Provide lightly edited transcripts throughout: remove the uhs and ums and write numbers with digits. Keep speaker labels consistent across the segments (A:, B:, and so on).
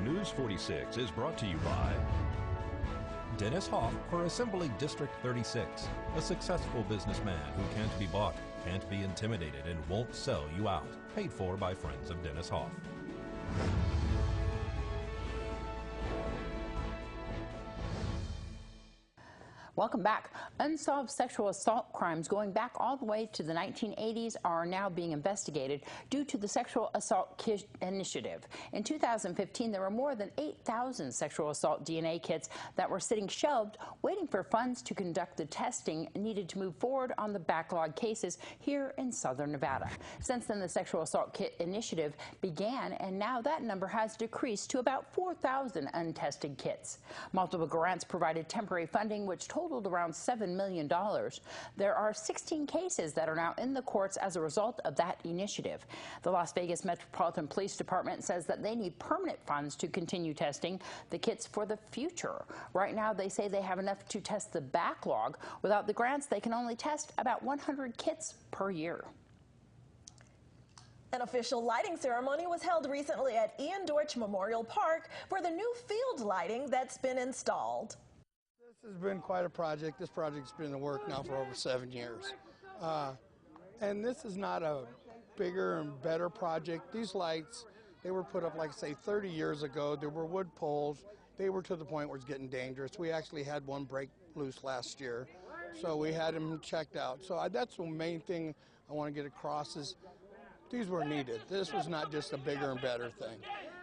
A: News 46 is brought to you by Dennis Hoff for Assembly District 36, a successful businessman who can't be bought, can't be intimidated, and won't sell you out. Paid for by friends of Dennis Hoff.
B: Welcome back. Unsolved sexual assault crimes going back all the way to the 1980s are now being investigated due to the Sexual Assault Kit Initiative. In 2015, there were more than 8,000 sexual assault DNA kits that were sitting shelved, waiting for funds to conduct the testing needed to move forward on the backlog cases here in southern Nevada. Since then, the Sexual Assault Kit Initiative began, and now that number has decreased to about 4,000 untested kits. Multiple grants provided temporary funding, which totaled around $7 million. There are 16 cases that are now in the courts as a result of that initiative. The Las Vegas Metropolitan Police Department says that they need permanent funds to continue testing the kits for the future. Right now, they say they have enough to test the backlog. Without the grants, they can only test about 100 kits per year.
C: An official lighting ceremony was held recently at Ian Deutsch Memorial Park for the new field lighting that's been installed.
D: This has been quite a project. This project's been in the work now for over 7 years. And this is not a bigger and better project. These lights, they were put up, like say, 30 years ago. There were wood poles. They were to the point where it's getting dangerous. We actually had one break loose last year, so we had them checked out. So that's the main thing I want to get across is these were needed. This was not just a bigger and better thing.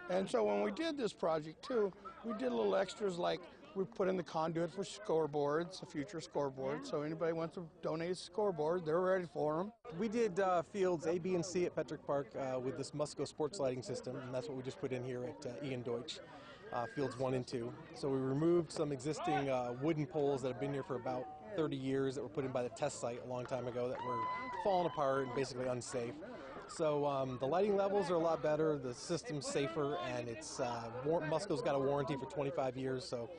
D: And so when we did this project too, we did little extras like we put in the conduit for scoreboards, a future scoreboard. So anybody wants to donate a scoreboard, they're ready for them.
E: We did fields A, B, and C at Petrick Park with this Musco sports lighting system, and that's what we just put in here at Ian Deutsch, fields 1 and 2. So we removed some existing wooden poles that have been here for about 30 years that were put in by the test site a long time ago that were falling apart and basically unsafe. So the lighting levels are a lot better, the system's safer, and it's Musco's got a warranty for 25 years, so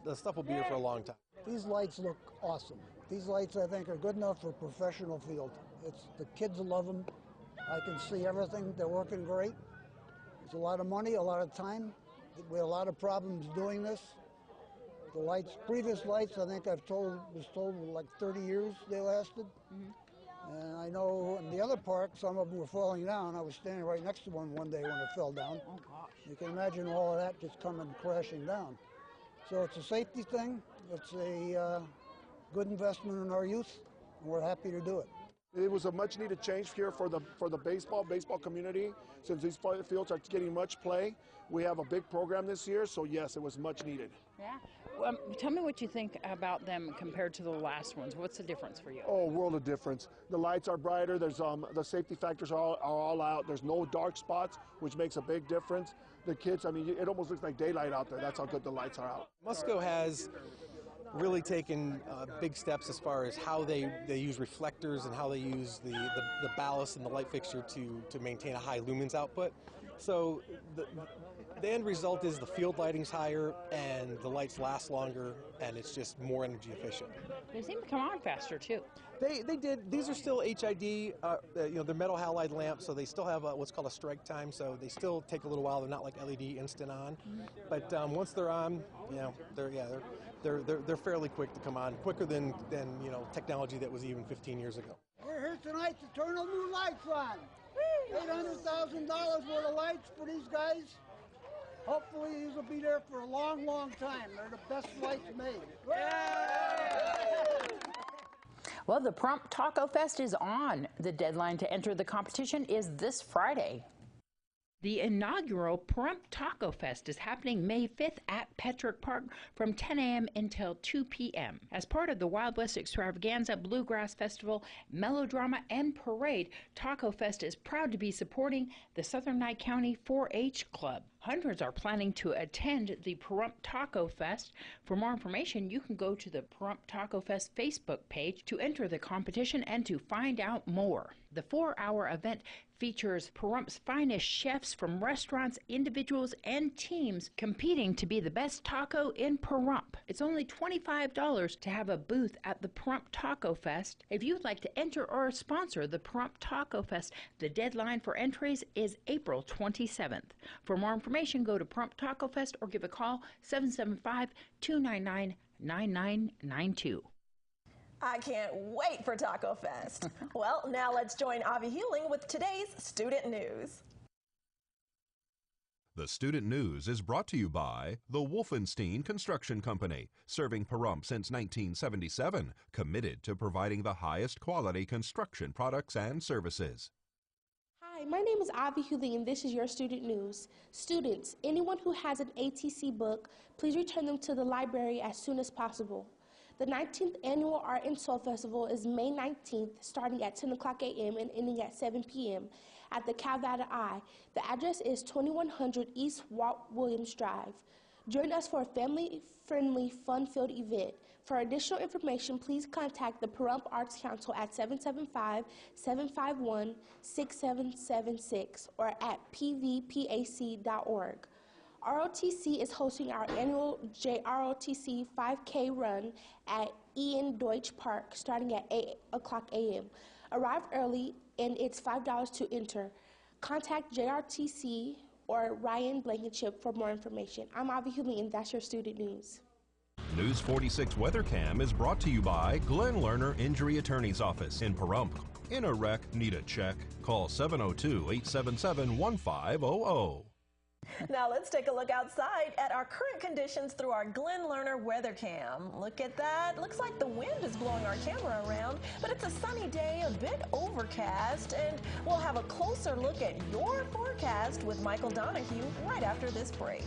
E: the stuff will be here for a long time.
F: These lights look awesome. These lights, I think, are good enough for a professional field. The kids love them. I can see everything. They're working great. It's a lot of money, a lot of time. We had a lot of problems doing this. The lights, previous lights, I think was told like 30 years they lasted. And I know in the other park, some of them were falling down. I was standing right next to one day when it fell down. Oh, gosh. You can imagine all of that just coming crashing down. So it's a safety thing. It's a good investment in our youth, and we're happy to do it.
G: It was a much-needed change here for the baseball community. Since these fields are getting much play, we have a big program this year, so yes, it was much needed.
B: Yeah. Tell me what you think about them compared to the last ones. What's the difference for you?
G: Oh, a world of difference. The lights are brighter. There's the safety factors are all out. There's no dark spots, which makes a big difference. The kids, I mean, it almost looks like daylight out there. That's how good the lights are out.
E: Musco has really taken big steps as far as how they use reflectors and how they use the ballast and the light fixture to maintain a high lumens output. So the end result is the field lighting's higher and the lights last longer and it's just more energy efficient.
B: They seem to come on faster too.
E: They did. These are still HID, they're metal halide lamps, so they still have what's called a strike time, so they still take a little while. They're not like LED instant on, but once they're on, they're fairly quick to come on, quicker than technology that was even 15 years ago.
F: We're here tonight to turn the new lights on. $800,000 worth of lights for these guys. Hopefully these will be there for a long, long time. They're the best lights made.
B: Well, the Prompt Taco Fest is on. The deadline to enter the competition is this Friday. The inaugural Prompt Taco Fest is happening May 5th at Petrick Park from 10 a.m. until 2 p.m. As part of the Wild West Extravaganza, Bluegrass Festival, Melodrama, and Parade, Taco Fest is proud to be supporting the Southern Nye County 4-H Club. Hundreds are planning to attend the Prompt Taco Fest. For more information, you can go to the Prompt Taco Fest Facebook page to enter the competition and to find out more. The 4-hour event features Pahrumph's finest chefs from restaurants, individuals, and teams competing to be the best taco in Pahrump. It's only $25 to have a booth at the Prompt Taco Fest. If you'd like to enter or sponsor the Prompt Taco Fest, the deadline for entries is April 27th. For more information, information, go to Pahrump Taco Fest or give a call 775-299-9992.
C: I can't wait for Taco Fest. Well, now let's join Avi Hewling with today's Student News.
A: The Student News is brought to you by the Wolfenstein Construction Company, serving Pahrump since 1977, committed to providing the highest quality construction products and services.
H: Hi, my name is Avi Hewling, and this is your Student News. Students, anyone who has an ATC book, please return them to the library as soon as possible. The 19th Annual Art and Soul Festival is May 19th, starting at 10 o'clock a.m. and ending at 7 p.m. at the Calvada Eye. The address is 2100 East Walt Williams Drive. Join us for a family-friendly, fun-filled event. For additional information, please contact the Pahrump Arts Council at 775-751-6776 or at pvpac.org. ROTC is hosting our annual JROTC 5K run at Ian Deutsch Park starting at 8 o'clock a.m. Arrive early and it's $5 to enter. Contact JRTC or Ryan Blankenship for more information. I'm Avi Hewling, and that's your Student News.
A: News 46 Weather Cam is brought to you by Glenn Lerner Injury Attorney's Office in Pahrump. In a wreck, need a check? Call 702-877-1500.
C: Now let's take a look outside at our current conditions through our Glenn Lerner weather cam. Look at that. Looks like the wind is blowing our camera around, but it's a sunny day, a bit overcast, and we'll have a closer look at your forecast with Michael Donahue right after this break.